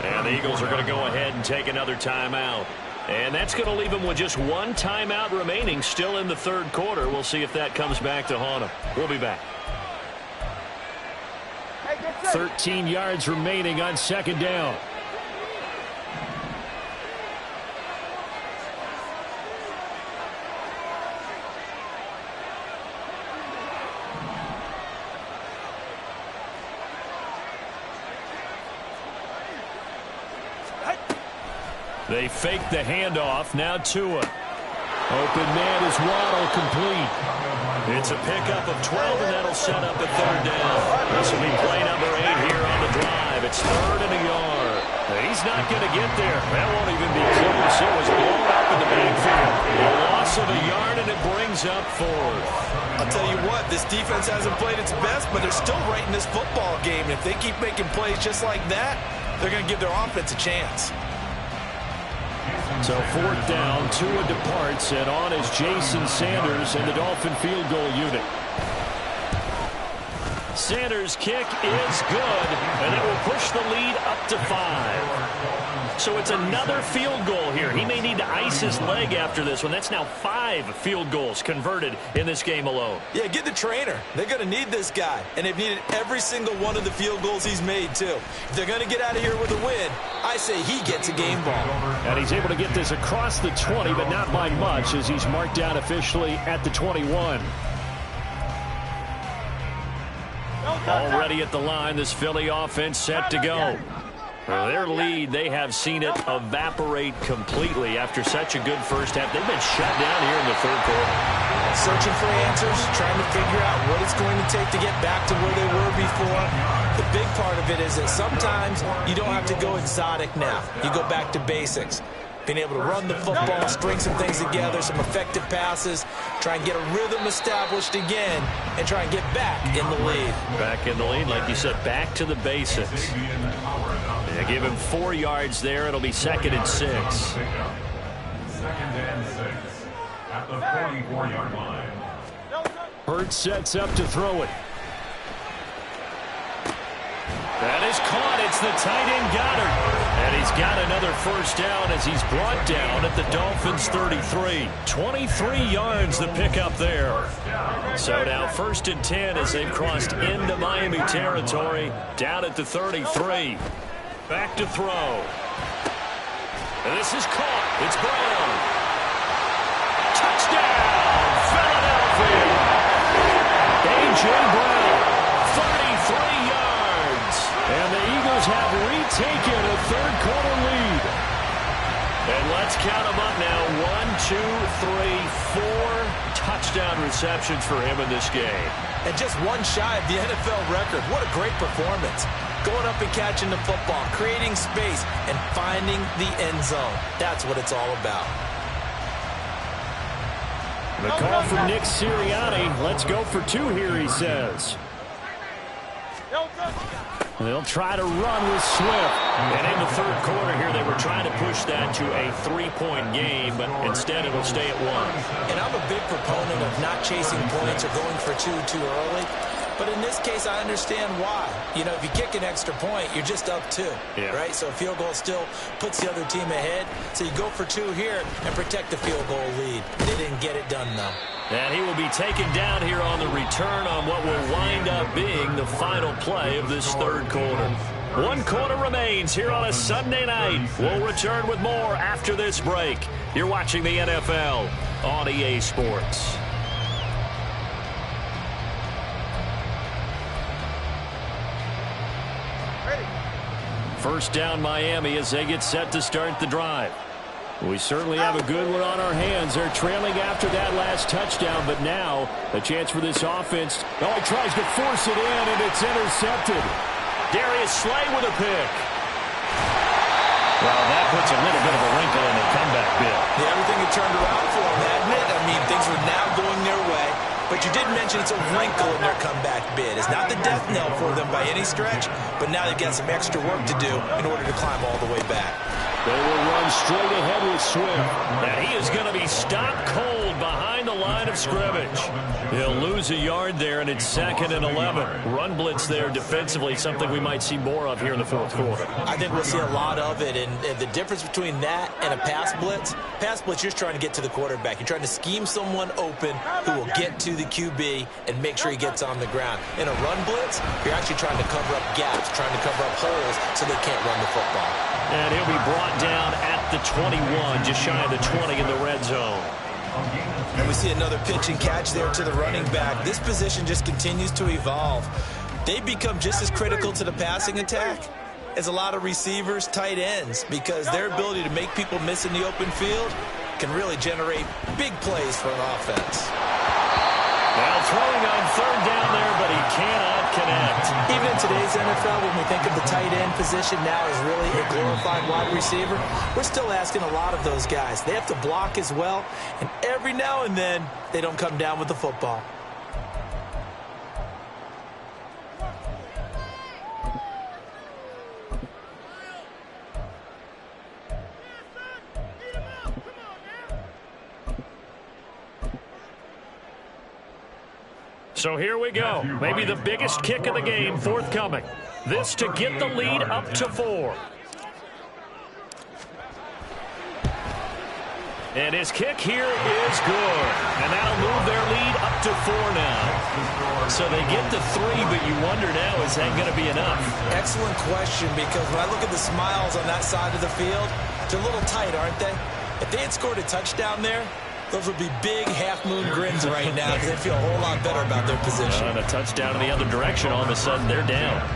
A: And the Eagles are going to go ahead and take another timeout. And that's going to leave them with just 1 timeout remaining still in the 3rd quarter. We'll see if that comes back to haunt them. We'll be back. 13 yards remaining on 2nd down. They fake the handoff. Now Tua. Open man is Waddle, complete. It's a pickup of 12, and that'll set up a 3rd down. This will be play number 8 here on the drive. It's 3rd and a yard. He's not going to get there. That won't even be close. It was blown up in the backfield. A loss of a yard, and it brings up 4th.
C: I'll tell you what, this defense hasn't played its best, but they're still right in this football game. And if they keep making plays just like that, they're going to give their offense a chance.
A: So 4th down, Tua departs, and on is Jason Sanders and the Dolphin field goal unit. Sanders' kick is good, and it will push the lead up to 5. So it's another field goal here. He may need to ice his leg after this one. That's now 5 field goals converted in this game alone.
C: Yeah, get the trainer. They're going to need this guy, and they've needed every single one of the field goals he's made, too. If they're going to get out of here with a win, I say he gets a game ball.
A: And he's able to get this across the 20, but not by much, as he's marked down officially at the 21. Already at the line, this Philly offense set to go. Well, their lead, they have seen it evaporate completely after such a good first half. They've been shut down here in the 3rd quarter.
C: Searching for answers, trying to figure out what it's going to take to get back to where they were before. The big part of it is that sometimes you don't have to go exotic now. You go back to basics. Being able to run the football, string some things together, some effective passes, try and get a rhythm established again, and try and get back in the lead.
A: Back in the lead, like you said, back to the basics. They give him 4 yards there. It'll be 2nd and 6.
B: 2nd and 6 at the 44-yard line.
A: Hurts sets up to throw it. That is caught. It's the tight end Goddard. And he's got another first down as he's brought down at the Dolphins' 33. 23 yards the pickup there. So now 1st and 10 as they've crossed into Miami territory. Down at the 33. Back to throw. And this is caught. It's Brown. Touchdown, Philadelphia. A.J. Brown, 33 yards. And the Eagles have retaken a 3rd quarter lead. And let's count them up now. 1, 2, 3, 4 touchdown receptions for him in this game.
C: And just one shy of the NFL record. What a great performance. Going up and catching the football, creating space, and finding the end zone. That's what it's all about.
A: The call from Nick Sirianni. Let's go for 2 here, he says. They'll try to run with Swift. And in the 3rd quarter here, they were trying to push that to a 3-point game, but instead it'll stay at 1.
C: And I'm a big proponent of not chasing points or going for 2 too early. But in this case, I understand why. You know, if you kick an extra point, you're just up 2, right? So a field goal still puts the other team ahead. So you go for 2 here and protect the field goal lead. They didn't get it done, though.
A: And he will be taken down here on the return on what will wind up being the final play of this third quarter. 1 quarter remains here on a Sunday night. We'll return with more after this break. You're watching the NFL on EA Sports. First down Miami as they get set to start the drive. We certainly have a good one on our hands. They're trailing after that last touchdown, but now a chance for this offense. Oh, he tries to force it in, and it's intercepted. Darius Slay with a pick. Well, that puts a little bit of a wrinkle in the comeback bid.
C: Yeah, everything had turned around for them, hadn't it? I mean, things were now going their way. But you did mention it's a wrinkle in their comeback bid. It's not the death knell for them by any stretch, but now they've got some extra work to do in order to climb all the way back.
A: They will run straight ahead with Swift. And he is going to be stopped cold behind the line of scrimmage. He'll lose a yard there, and it's 2nd and 11. Run blitz there defensively, something we might see more of here in the fourth quarter.
C: I think we'll see a lot of it, and the difference between that and a pass blitz, you're just trying to get to the quarterback. You're trying to scheme someone open who will get to the QB and make sure he gets on the ground. In a run blitz, you're actually trying to cover up gaps, trying to cover up holes so they can't run the football.
A: And he'll be brought down at the 21, just shy of the 20 in the red zone.
C: And we see another pitch and catch there to the running back. This position just continues to evolve. They become just as critical to the passing attack as a lot of receivers, tight ends, because their ability to make people miss in the open field can really generate big plays for an offense.
A: Well, throwing on 3rd down there, but he cannot connect.
C: Even in today's NFL, when we think of the tight end position now as really a glorified wide receiver, we're still asking a lot of those guys. They have to block as well, and every now and then, they don't come down with the football.
A: So here we go. Maybe the biggest kick of the game forthcoming. This to get the lead up to 4. And his kick here is good. And that'll move their lead up to 4 now. So they get to 3, but you wonder now, is that going to be enough?
C: Excellent question, because when I look at the smiles on that side of the field, they're a little tight, aren't they? If they had scored a touchdown there, those would be big half-moon grins right now because they feel a whole lot better about their position.
A: And a touchdown in the other direction, all of a sudden they're down.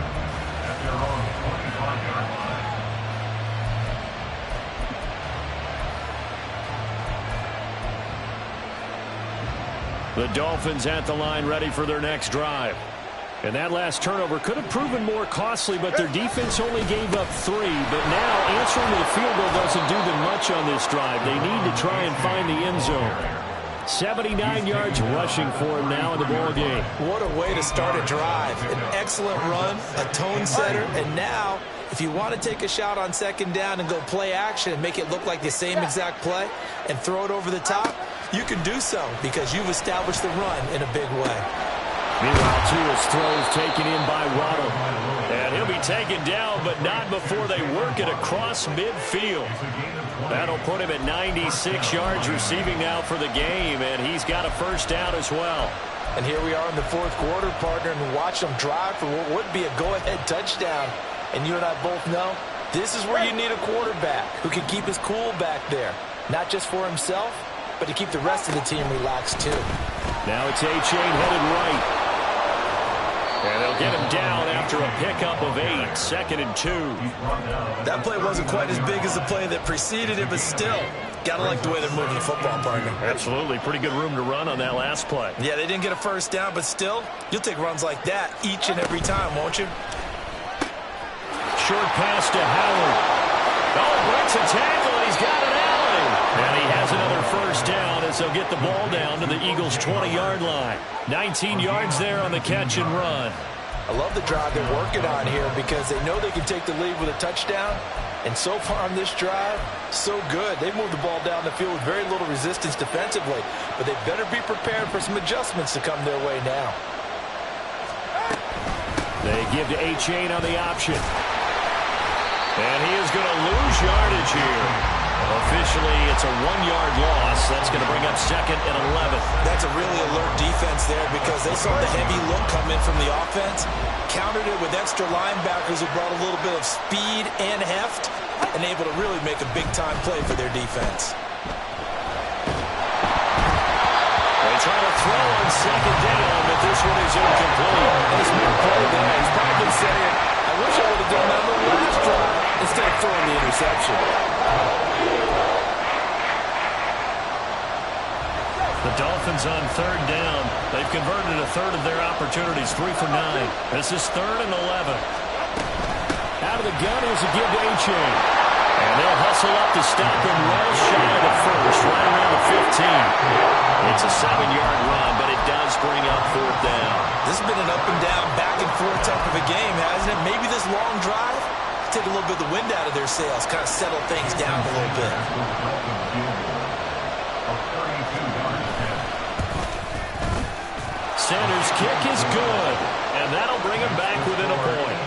A: The Dolphins at the line ready for their next drive. And that last turnover could have proven more costly, but their defense only gave up 3. But now answering to the field goal doesn't do them much on this drive. They need to try and find the end zone. 79 yards rushing for him now in the ball game.
C: What a way to start a drive. An excellent run, a tone setter, and now if you want to take a shot on 2nd down and go play action and make it look like the same exact play and throw it over the top, you can do so because you've established the run in a big way.
A: Meanwhile, Tua's throws taken in by Waddle. And he'll be taken down, but not before they work it across midfield. That'll put him at 96 yards receiving now for the game, and he's got a first down as well.
C: And here we are in the 4th quarter, partner, and watch them drive for what would be a go-ahead touchdown. And you and I both know this is where you need a quarterback who can keep his cool back there. Not just for himself, but to keep the rest of the team relaxed too.
A: Now it's A-Chain headed right. And they'll get him down after a pickup of 8, 2nd and 2.
C: That play wasn't quite as big as the play that preceded it, but still, gotta like the way they're moving the football, partner.
A: Absolutely. Pretty good room to run on that last play.
C: Yeah, they didn't get a first down, but still, you'll take runs like that each and every time, won't you?
A: Short pass to Howard. Oh, breaks a tackle, and he's got an alley. And he has another first down as they'll get the ball down to the Eagles' 20-yard line. 19 yards there on the catch and run.
C: I love the drive they're working on here because they know they can take the lead with a touchdown. And so far on this drive, so good. They've moved the ball down the field with very little resistance defensively. But they better be prepared for some adjustments to come their way now.
A: They give to A-Chain on the option. And he is going to lose yardage here. Officially, it's a 1-yard loss. That's going to bring up second and 11.
C: That's a really alert defense there because they saw the heavy look come in from the offense, countered it with extra linebackers who brought a little bit of speed and heft, and able to really make a big-time play for their defense.
A: They try to throw on second down, but this one is incomplete.
E: He's made a play there. He's probably saying, I wish I would have done that on the last drive instead of throwing the interception.
A: The Dolphins on third down. They've converted a third of their opportunities, 3 for 9. This is 3rd and 11. Out of the gun is a give to A-Chain. And they'll hustle up to stop him well shy of the first, right around the 15. It's a 7-yard run, but it does bring up 4th down.
C: This has been an up-and-down, back-and-forth type of a game, hasn't it? Maybe this long drive, take a little bit of the wind out of their sails, kind of settle things down a little bit.
A: Sanders' kick is good, and that'll bring him back within a point.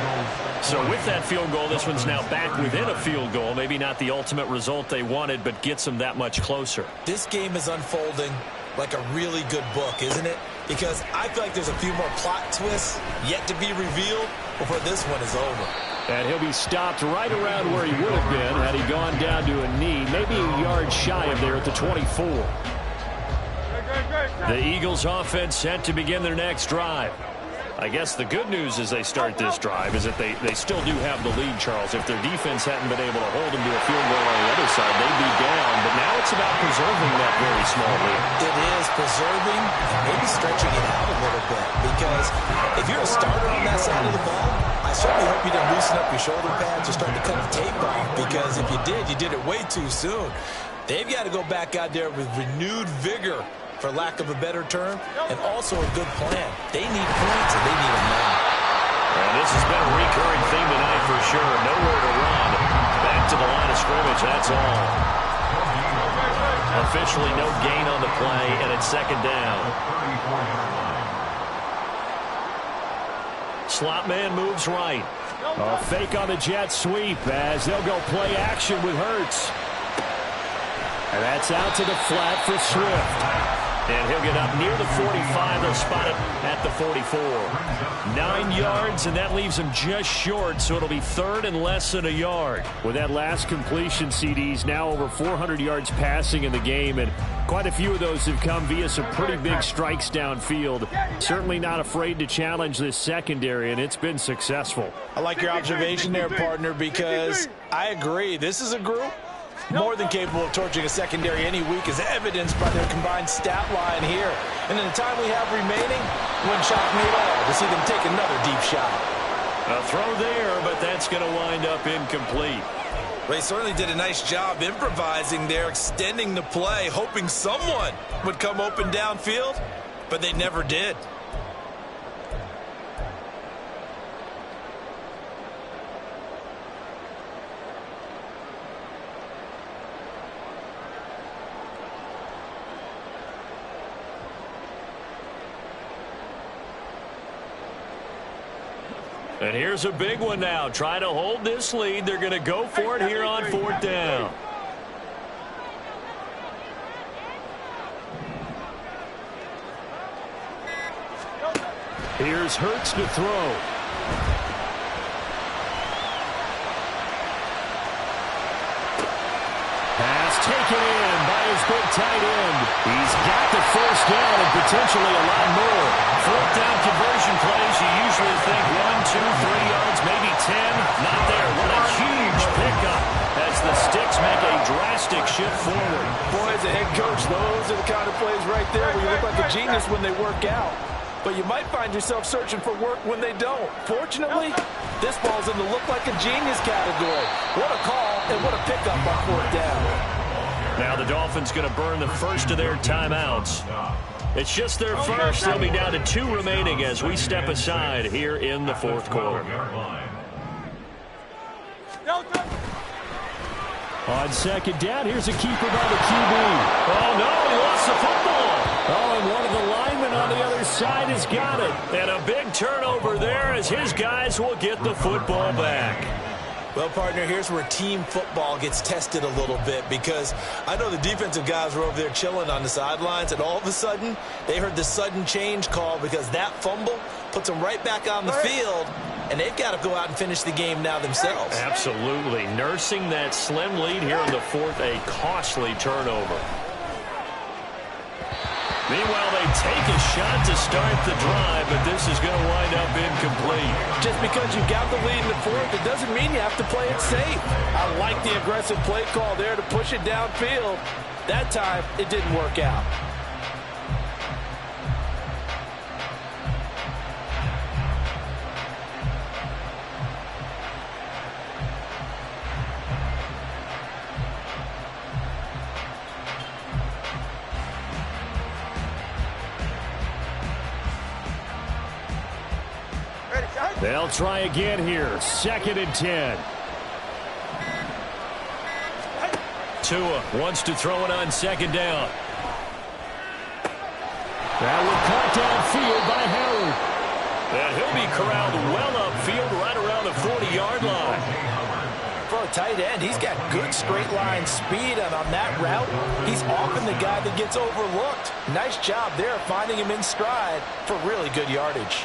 A: So with that field goal, this one's now back within a field goal. Maybe not the ultimate result they wanted, but gets them that much closer.
C: This game is unfolding like a really good book, isn't it? Because I feel like there's a few more plot twists yet to be revealed before this one is over.
A: And he'll be stopped right around where he would have been had he gone down to a knee, maybe a yard shy of there at the 24. The Eagles offense set to begin their next drive. I guess the good news as they start this drive is that they still do have the lead, Charles. If their defense hadn't been able to hold them to a field goal on the other side, they'd be down. But now it's about preserving that very small lead.
C: It is preserving and maybe stretching it out a little bit. Because if you're a starter on that side of the ball, I certainly hope you didn't loosen up your shoulder pads or start to cut the tape off. Because if you did it way too soon. They've got to go back out there with renewed vigor, for lack of a better term, and also a good plan. They need points, and they need them now.
A: And this has been a recurring theme tonight for sure. Nowhere to run. Back to the line of scrimmage, that's all. Officially no gain on the play, and it's second down. Slot man moves right. A fake on the jet sweep as they'll go play action with Hurts. And that's out to the flat for Swift. And he'll get up near the 45. They'll spot it at the 44. 9 yards, and that leaves him just short, so it'll be 3rd and less than a yard. With that last completion, CD's now over 400 yards passing in the game, and quite a few of those have come via some pretty big strikes downfield. Certainly not afraid to challenge this secondary, and it's been successful.
E: I like your observation there, partner, because I agree. This is a group more than capable of torching a secondary any week, as evidenced by their combined stat line here. And in the time we have remaining, wouldn't shock me at all to see them take another deep shot.
A: A throw there, but that's going to wind up incomplete.
C: They certainly did a nice job improvising there, extending the play, hoping someone would come open downfield, but they never did.
A: And here's a big one now. Try to hold this lead. They're going to go for it here on 4th down. Here's Hurts to throw. Pass taken in by his big tight end. He's got the first down and potentially a lot more. 4th down conversion plays, you usually think 1, 2, 3 yards, maybe 10. Not there. What a huge pickup as the Sticks make a drastic shift forward.
E: Boy, as a head coach, those are the kind of plays right there where you look like a genius when they work out. But you might find yourself searching for work when they don't. Fortunately, this ball's in the look like a genius category. What a call and what a pickup on 4th down.
A: Now the Dolphins going to burn the first of their timeouts. It's just their first. They'll be down to 2 remaining as we step aside here in the 4th quarter. On second down, here's a keeper by the QB. Oh, no, he lost the football. Oh, and one of the linemen on the other side has got it. And a big turnover there as his guys will get the football back.
C: Well, partner, here's where team football gets tested a little bit, because I know the defensive guys were over there chilling on the sidelines, and all of a sudden, they heard the sudden change call because that fumble puts them right back on the field, and they've got to go out and finish the game now themselves.
A: Absolutely. Nursing that slim lead here in the fourth, a costly turnover. Meanwhile, they take a shot to start the drive, but this is going to wind up incomplete.
E: Just because you got the lead in the fourth, it doesn't mean you have to play it safe. I like the aggressive play call there to push it downfield. That time, it didn't work out.
A: They'll try again here. 2nd and 10. Tua wants to throw it on 2nd down. That will cut downfield by Howard. And he'll be corralled well upfield right around the 40-yard line.
E: For a tight end, he's got good straight line speed, and on that route, he's often the guy that gets overlooked. Nice job there finding him in stride for really good yardage.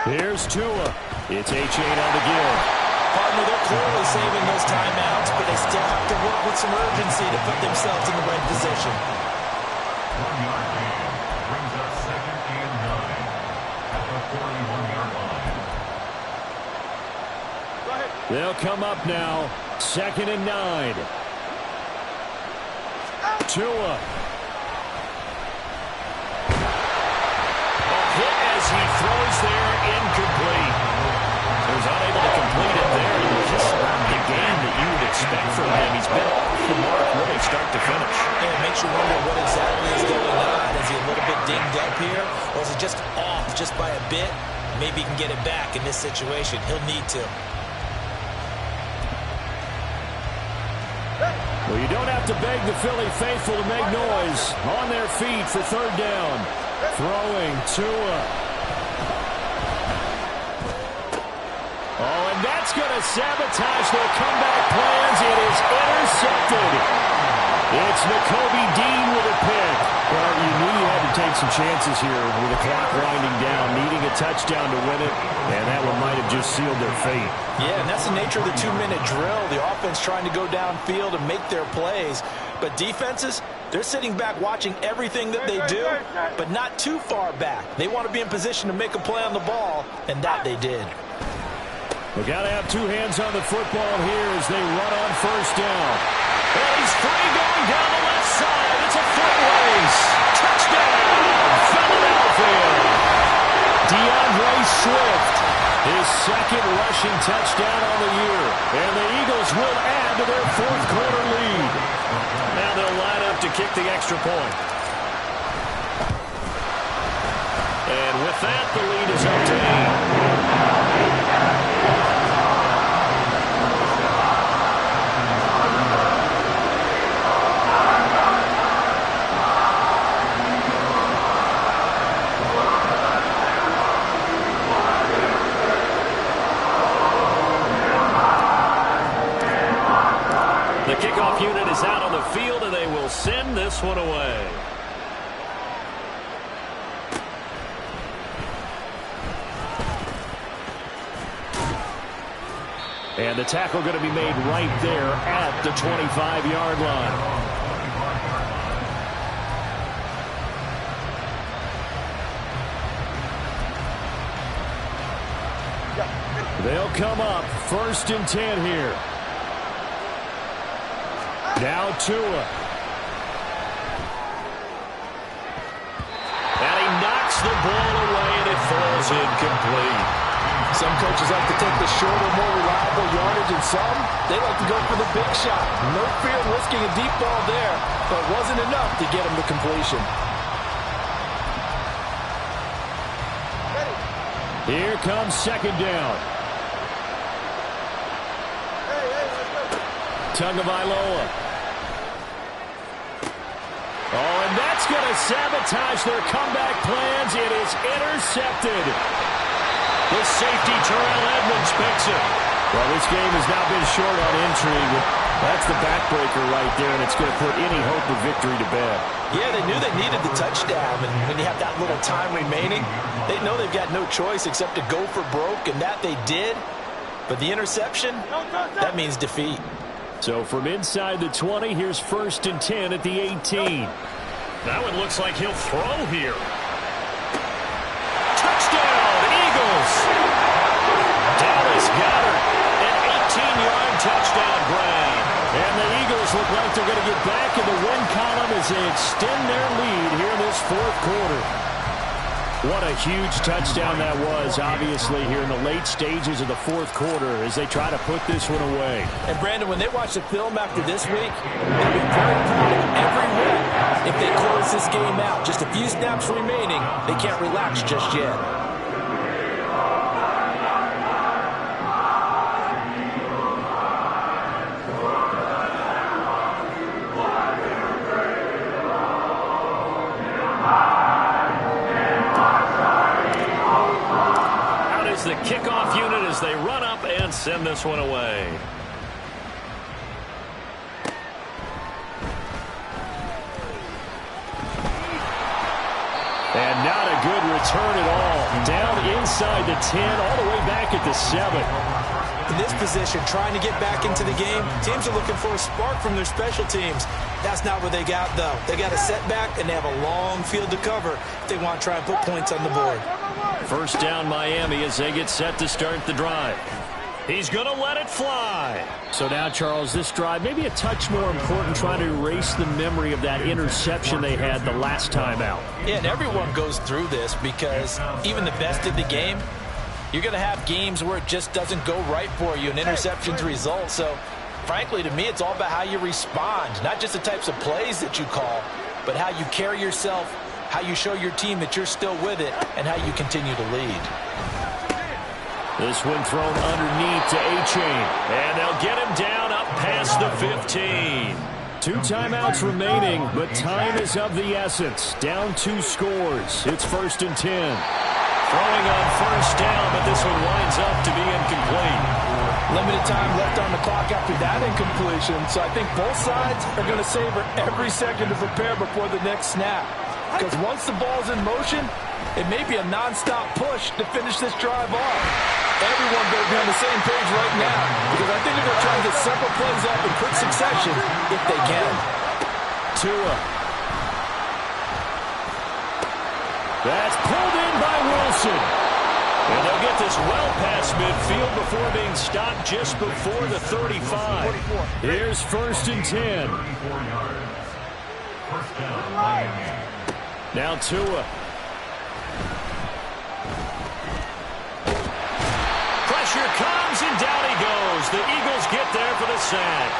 A: Here's Tua. It's H8 on the give.
C: Partner, they're clearly saving those timeouts, but they still have to work with some urgency to put themselves in the right position.
B: 1-yard gain brings us 2nd and 9 at the 41-yard line.
D: Go ahead.
A: They'll come up now. 2nd and 9. Tua. Hit as he throws there, incomplete. He was unable to complete it there. Just not the game that you would expect from him. He's been off the mark really start to finish.
C: Yeah, it makes you wonder what exactly is going on. Is he a little bit dinged up here, or is he just off just by a bit? Maybe he can get it back in this situation. He'll need to.
A: Well, you don't have to beg the Philly faithful to make noise. On their feet for 3rd down. Throwing Tua. Oh, and that's going to sabotage their comeback plans. It is intercepted. It's Nakobe Dean with a pick. Well, you knew you had to take some chances here with the clock winding down, needing a touchdown to win it, and that one might have just sealed their fate.
E: Yeah, and that's the nature of the 2-minute drill. The offense trying to go downfield and make their plays. But defenses, they're sitting back watching everything that they do, but not too far back. They want to be in position to make a play on the ball, and that they did.
A: We've got to have two hands on the football here as they run on 1st down. And he's free going down the left side. It's a foot race. Touchdown, Philadelphia. DeAndre Swift, his 2nd rushing touchdown on the year. And the Eagles will add to their 4th quarter lead. Now they'll line up to kick the extra point. And with that, the lead is up to 8. The kickoff unit is out on the field, and they will send this one away. And the tackle going to be made right there at the 25-yard line. They'll come up 1st and 10 here. Now Tua. And he knocks the ball away, and it falls incomplete.
E: Some coaches like to take the shorter, more reliable yardage, and some, they like to go for the big shot. No fear of risking a deep ball there, but it wasn't enough to get him to completion.
A: Here comes second down. Tagovailoa. Oh, and that's going to sabotage their comeback plans. It is intercepted. The safety, Terrell Edmonds, picks it. Well, this game has now been short on intrigue. That's the backbreaker right there, and it's going to put any hope of victory to bed.
E: Yeah, they knew they needed the touchdown, and when you have that little time remaining, they know they've got no choice except to go for broke, and that they did. But the interception, that means defeat.
A: So from inside the 20, here's 1st and 10 at the 18. Now it looks like he'll throw here. Touchdown, Eagles! Dallas Goedert, an 18-yard touchdown grab. And the Eagles look like they're going to get back in the win column as they extend their lead here in this 4th quarter. What a huge touchdown that was, obviously, here in the late stages of the 4th quarter as they try to put this one away.
E: And, Brandon, when they watch the film after this week, they'll be very proud of every win. If they close this game out, just a few snaps remaining, they can't relax just yet.
A: The kickoff unit as they run up and send this one away. And not a good return at all. Down inside the 10, all the way back at the 7.
E: In this position, trying to get back into the game, teams are looking for a spark from their special teams. That's not what they got, though. They got a setback, and they have a long field to cover if they want to try and put points on the board.
A: First down, Miami, as they get set to start the drive. He's going to let it fly. So now, Charles, this drive maybe a touch more important, trying to erase the memory of that interception they had the last time out.
E: Yeah, and everyone goes through this because even the best of the game, you're going to have games where it just doesn't go right for you, and interceptions result. So, frankly, to me, it's all about how you respond, not just the types of plays that you call, but how you carry yourself, how you show your team that you're still with it, and how you continue to lead.
A: This one thrown underneath to A-Chain, and they'll get him down up past the 15. 2 timeouts remaining, but time is of the essence. Down 2 scores. It's 1st and 10. Throwing on first down, but this one winds up to be incomplete.
E: Limited time left on the clock after that incompletion, so I think both sides are going to savor every second to prepare before the next snap. Because once the ball's in motion, it may be a non-stop push to finish this drive off. Everyone better be on the same page right now, because I think they're going to try and get several plays up in quick succession if they can.
A: Tua. That's pulled in by Wilson. And they'll get this well past midfield before being stopped just before the 35. Here's 1st and 10. Now Tua. Pressure comes, and down he goes. The Eagles get there for the sack.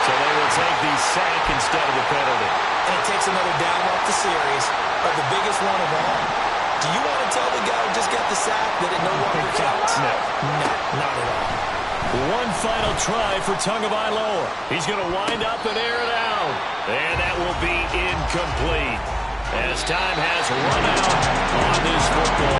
A: So they will take the sack instead of the penalty.
C: And it takes another down off the series, but the biggest one of all. Do you want to tell the guy who just got the sack that it no longer counts?
A: No.
C: No, not at all.
A: One final try for Tagovailoa. He's going to wind up and air it out. And that will be incomplete as time has run out on this football.